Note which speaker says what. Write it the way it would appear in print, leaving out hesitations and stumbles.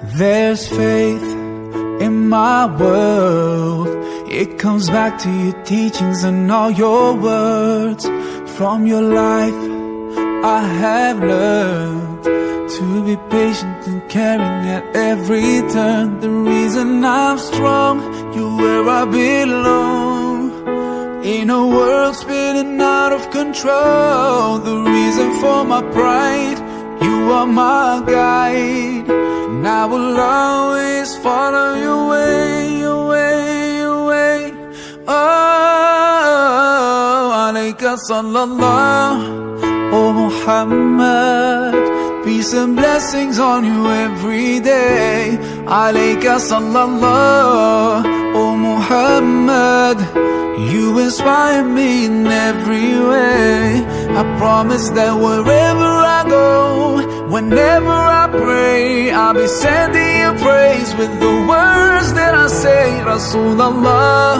Speaker 1: There's faith in my world. It comes back to your teachings and all your words. From your life I have learned to be patient and caring at every turn. The reason I'm strong, you're where I belong. In a world spinning out of control, the reason for my pride, you are my guide. And I will always follow your way, your way, your way. Oh, alayka sallallahu, oh Muhammad. Peace and blessings on you every day. Alayka sallallahu, oh Muhammad. You inspire me in every way. I promise that wherever I go, whenever I pray, I'll be sending you praise with the words that I say. Rasulullah,